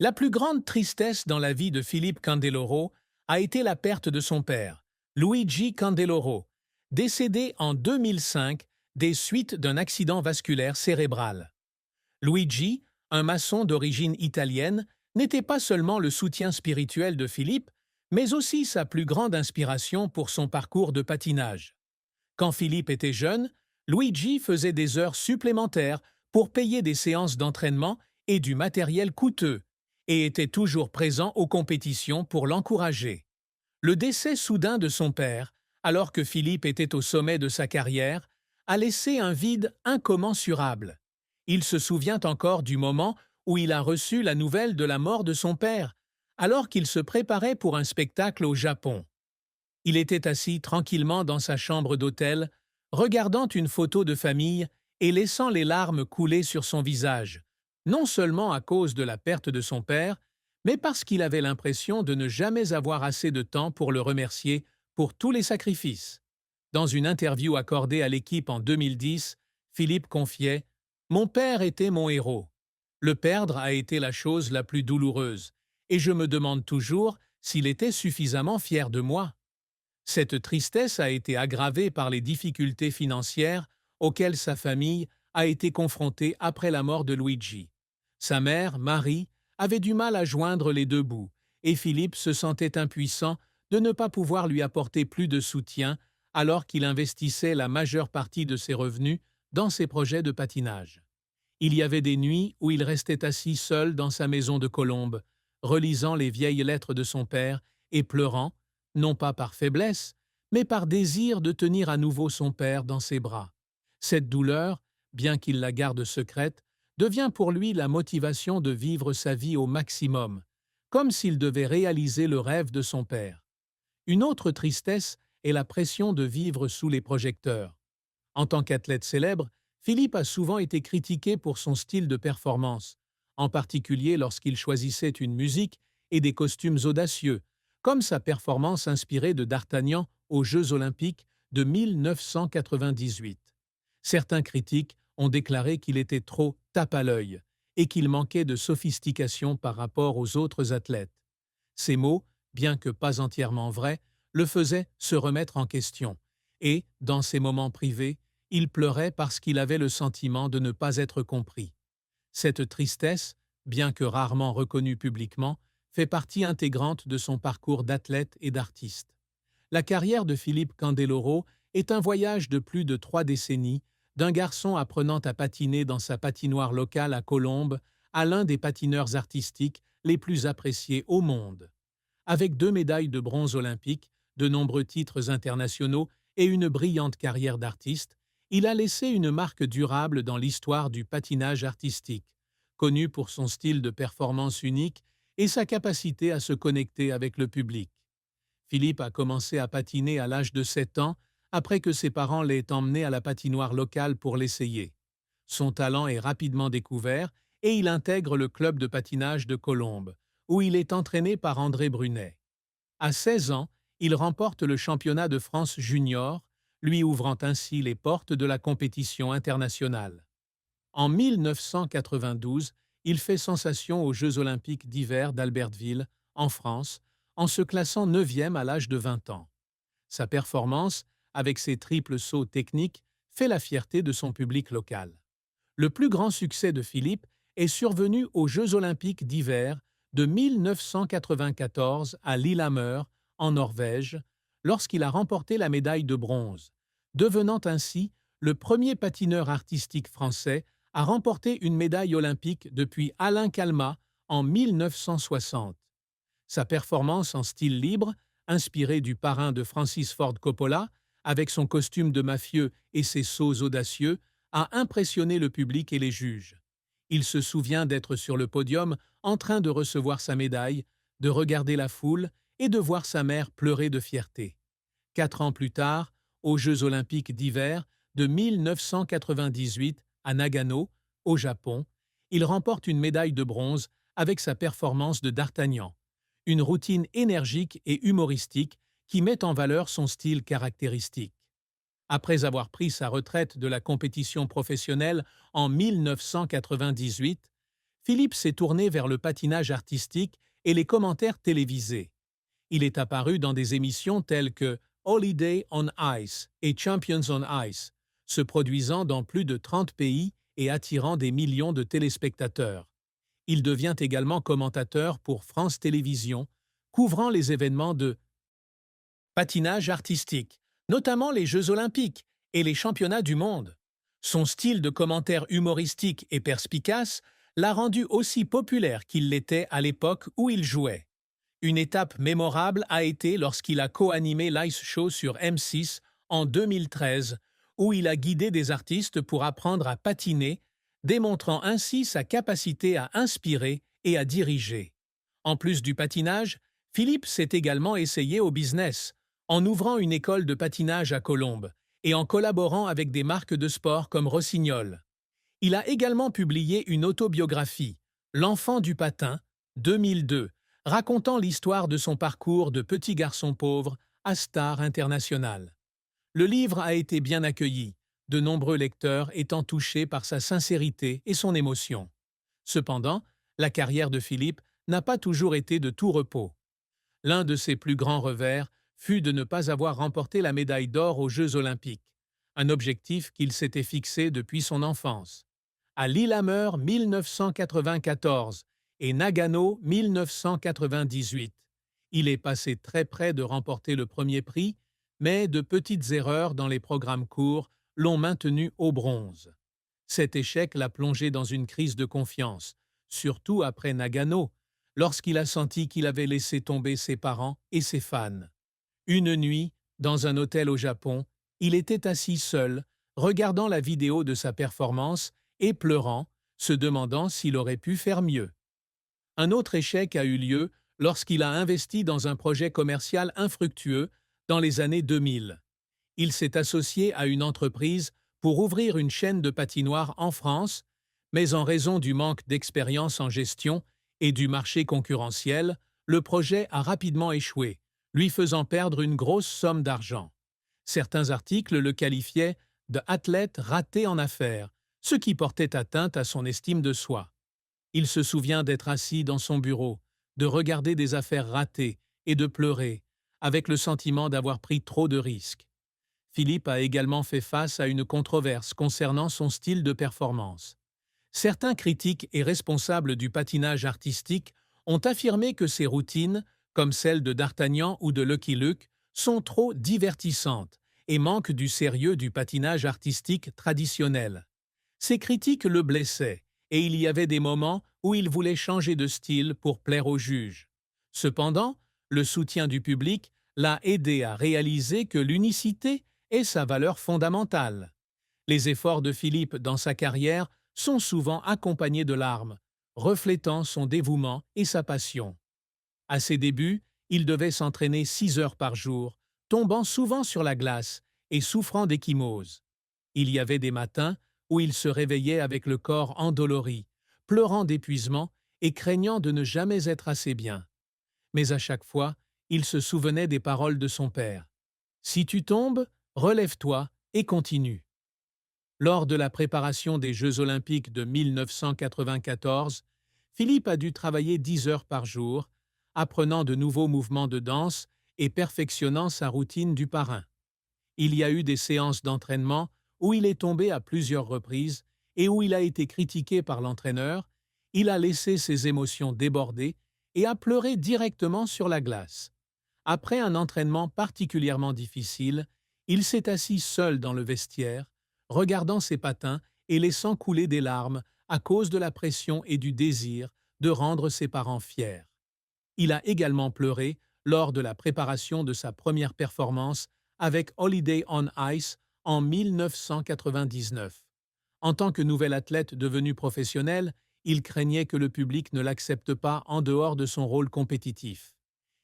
La plus grande tristesse dans la vie de Philippe Candeloro a été la perte de son père, Luigi Candeloro, décédé en 2005 des suites d'un accident vasculaire cérébral. Luigi, un maçon d'origine italienne, n'était pas seulement le soutien spirituel de Philippe, mais aussi sa plus grande inspiration pour son parcours de patinage. Quand Philippe était jeune, Luigi faisait des heures supplémentaires pour payer des séances d'entraînement et du matériel coûteux, et était toujours présent aux compétitions pour l'encourager. Le décès soudain de son père, alors que Philippe était au sommet de sa carrière, a laissé un vide incommensurable. Il se souvient encore du moment où il a reçu la nouvelle de la mort de son père, alors qu'il se préparait pour un spectacle au Japon. Il était assis tranquillement dans sa chambre d'hôtel, regardant une photo de famille et laissant les larmes couler sur son visage, non seulement à cause de la perte de son père, mais parce qu'il avait l'impression de ne jamais avoir assez de temps pour le remercier pour tous les sacrifices. Dans une interview accordée à l'équipe en 2010, Philippe confiait « Mon père était mon héros. Le perdre a été la chose la plus douloureuse, et je me demande toujours s'il était suffisamment fier de moi. » Cette tristesse a été aggravée par les difficultés financières auxquelles sa famille a été confrontée après la mort de Luigi. Sa mère, Marie, avait du mal à joindre les deux bouts, et Philippe se sentait impuissant de ne pas pouvoir lui apporter plus de soutien alors qu'il investissait la majeure partie de ses revenus dans ses projets de patinage. Il y avait des nuits où il restait assis seul dans sa maison de Colombes, relisant les vieilles lettres de son père et pleurant, non pas par faiblesse, mais par désir de tenir à nouveau son père dans ses bras. Cette douleur, bien qu'il la garde secrète, devient pour lui la motivation de vivre sa vie au maximum, comme s'il devait réaliser le rêve de son père. Une autre tristesse est la pression de vivre sous les projecteurs. En tant qu'athlète célèbre, Philippe a souvent été critiqué pour son style de performance, en particulier lorsqu'il choisissait une musique et des costumes audacieux, comme sa performance inspirée de D'Artagnan aux Jeux olympiques de 1998. Certains critiques ont déclaré qu'il était trop tape à l'œil et qu'il manquait de sophistication par rapport aux autres athlètes. Ces mots, bien que pas entièrement vrais, le faisaient se remettre en question, et, dans ses moments privés, il pleurait parce qu'il avait le sentiment de ne pas être compris. Cette tristesse, bien que rarement reconnue publiquement, fait partie intégrante de son parcours d'athlète et d'artiste. La carrière de Philippe Candeloro est un voyage de plus de 3 décennies, d'un garçon apprenant à patiner dans sa patinoire locale à Colombes à l'un des patineurs artistiques les plus appréciés au monde. Avec 2 médailles de bronze olympiques, de nombreux titres internationaux et une brillante carrière d'artiste, il a laissé une marque durable dans l'histoire du patinage artistique, connu pour son style de performance unique et sa capacité à se connecter avec le public. Philippe a commencé à patiner à l'âge de 7 ans après que ses parents l'aient emmené à la patinoire locale pour l'essayer. Son talent est rapidement découvert et il intègre le club de patinage de Colombes, où il est entraîné par André Brunet. À 16 ans, il remporte le championnat de France junior, lui ouvrant ainsi les portes de la compétition internationale. En 1992, il fait sensation aux Jeux olympiques d'hiver d'Albertville, en France, en se classant 9e à l'âge de 20 ans. Sa performance, avec ses triples sauts techniques, fait la fierté de son public local. Le plus grand succès de Philippe est survenu aux Jeux olympiques d'hiver de 1994 à Lillehammer, en Norvège, lorsqu'il a remporté la médaille de bronze, devenant ainsi le premier patineur artistique français à remporter une médaille olympique depuis Alain Calmat en 1960. Sa performance en style libre, inspirée du parrain de Francis Ford Coppola, avec son costume de mafieux et ses sauts audacieux, a impressionné le public et les juges. Il se souvient d'être sur le podium en train de recevoir sa médaille, de regarder la foule et de voir sa mère pleurer de fierté. 4 ans plus tard, aux Jeux olympiques d'hiver de 1998 à Nagano, au Japon, il remporte une médaille de bronze avec sa performance de D'Artagnan, une routine énergique et humoristique qui met en valeur son style caractéristique. Après avoir pris sa retraite de la compétition professionnelle en 1998, Philippe s'est tourné vers le patinage artistique et les commentaires télévisés. Il est apparu dans des émissions telles que Holiday on Ice et Champions on Ice, se produisant dans plus de 30 pays et attirant des millions de téléspectateurs. Il devient également commentateur pour France Télévisions, couvrant les événements de patinage artistique, notamment les Jeux olympiques et les championnats du monde. Son style de commentaire humoristique et perspicace l'a rendu aussi populaire qu'il l'était à l'époque où il jouait. Une étape mémorable a été lorsqu'il a co-animé l'Ice Show sur M6 en 2013, où il a guidé des artistes pour apprendre à patiner, démontrant ainsi sa capacité à inspirer et à diriger. En plus du patinage, Philippe s'est également essayé au business, en ouvrant une école de patinage à Colombes et en collaborant avec des marques de sport comme Rossignol. Il a également publié une autobiographie, L'enfant du patin, 2002, racontant l'histoire de son parcours de petit garçon pauvre à star internationale. Le livre a été bien accueilli, de nombreux lecteurs étant touchés par sa sincérité et son émotion. Cependant, la carrière de Philippe n'a pas toujours été de tout repos. L'un de ses plus grands revers fut de ne pas avoir remporté la médaille d'or aux Jeux olympiques, un objectif qu'il s'était fixé depuis son enfance. À Lillehammer 1994 et Nagano 1998, il est passé très près de remporter le premier prix, mais de petites erreurs dans les programmes courts l'ont maintenu au bronze. Cet échec l'a plongé dans une crise de confiance, surtout après Nagano, lorsqu'il a senti qu'il avait laissé tomber ses parents et ses fans. Une nuit, dans un hôtel au Japon, il était assis seul, regardant la vidéo de sa performance et pleurant, se demandant s'il aurait pu faire mieux. Un autre échec a eu lieu lorsqu'il a investi dans un projet commercial infructueux dans les années 2000. Il s'est associé à une entreprise pour ouvrir une chaîne de patinoires en France, mais en raison du manque d'expérience en gestion et du marché concurrentiel, le projet a rapidement échoué, lui faisant perdre une grosse somme d'argent. Certains articles le qualifiaient de athlète raté en affaires, ce qui portait atteinte à son estime de soi. Il se souvient d'être assis dans son bureau, de regarder des affaires ratées et de pleurer, avec le sentiment d'avoir pris trop de risques. Philippe a également fait face à une controverse concernant son style de performance. Certains critiques et responsables du patinage artistique ont affirmé que ses routines, comme celles de D'Artagnan ou de Lucky Luke, sont trop divertissantes et manquent du sérieux du patinage artistique traditionnel. Ces critiques le blessaient, et il y avait des moments où il voulait changer de style pour plaire aux juges. Cependant, le soutien du public l'a aidé à réaliser que l'unicité est sa valeur fondamentale. Les efforts de Philippe dans sa carrière sont souvent accompagnés de larmes, reflétant son dévouement et sa passion. À ses débuts, il devait s'entraîner 6 heures par jour, tombant souvent sur la glace et souffrant d'ecchymose. Il y avait des matins où il se réveillait avec le corps endolori, pleurant d'épuisement et craignant de ne jamais être assez bien. Mais à chaque fois, il se souvenait des paroles de son père. « Si tu tombes, relève-toi et continue. » Lors de la préparation des Jeux olympiques de 1994, Philippe a dû travailler 10 heures par jour, apprenant de nouveaux mouvements de danse et perfectionnant sa routine du parrain. Il y a eu des séances d'entraînement où il est tombé à plusieurs reprises et où il a été critiqué par l'entraîneur, il a laissé ses émotions déborder et a pleuré directement sur la glace. Après un entraînement particulièrement difficile, il s'est assis seul dans le vestiaire, regardant ses patins et laissant couler des larmes à cause de la pression et du désir de rendre ses parents fiers. Il a également pleuré lors de la préparation de sa première performance avec Holiday on Ice en 1999. En tant que nouvel athlète devenu professionnel, il craignait que le public ne l'accepte pas en dehors de son rôle compétitif.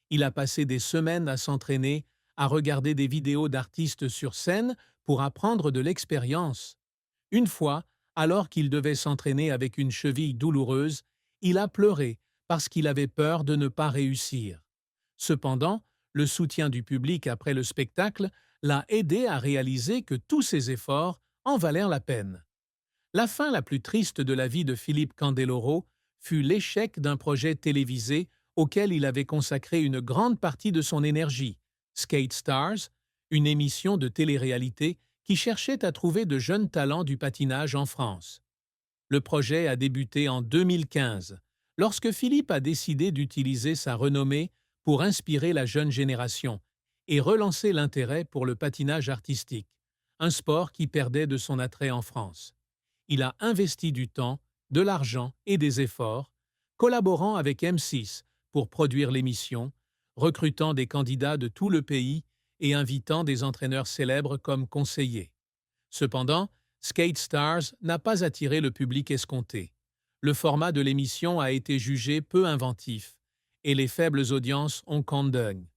Il a passé des semaines à s'entraîner, à regarder des vidéos d'artistes sur scène pour apprendre de l'expérience. Une fois, alors qu'il devait s'entraîner avec une cheville douloureuse, il a pleuré parce qu'il avait peur de ne pas réussir. Cependant, le soutien du public après le spectacle l'a aidé à réaliser que tous ses efforts en valèrent la peine. La fin la plus triste de la vie de Philippe Candeloro fut l'échec d'un projet télévisé auquel il avait consacré une grande partie de son énergie, Skate Stars, une émission de télé-réalité qui cherchait à trouver de jeunes talents du patinage en France. Le projet a débuté en 2015, lorsque Philippe a décidé d'utiliser sa renommée pour inspirer la jeune génération et relancer l'intérêt pour le patinage artistique, un sport qui perdait de son attrait en France. Il a investi du temps, de l'argent et des efforts, collaborant avec M6 pour produire l'émission, recrutant des candidats de tout le pays et invitant des entraîneurs célèbres comme conseillers. Cependant, Skate Stars n'a pas attiré le public escompté. Le format de l'émission a été jugé peu inventif et les faibles audiences ont condamné.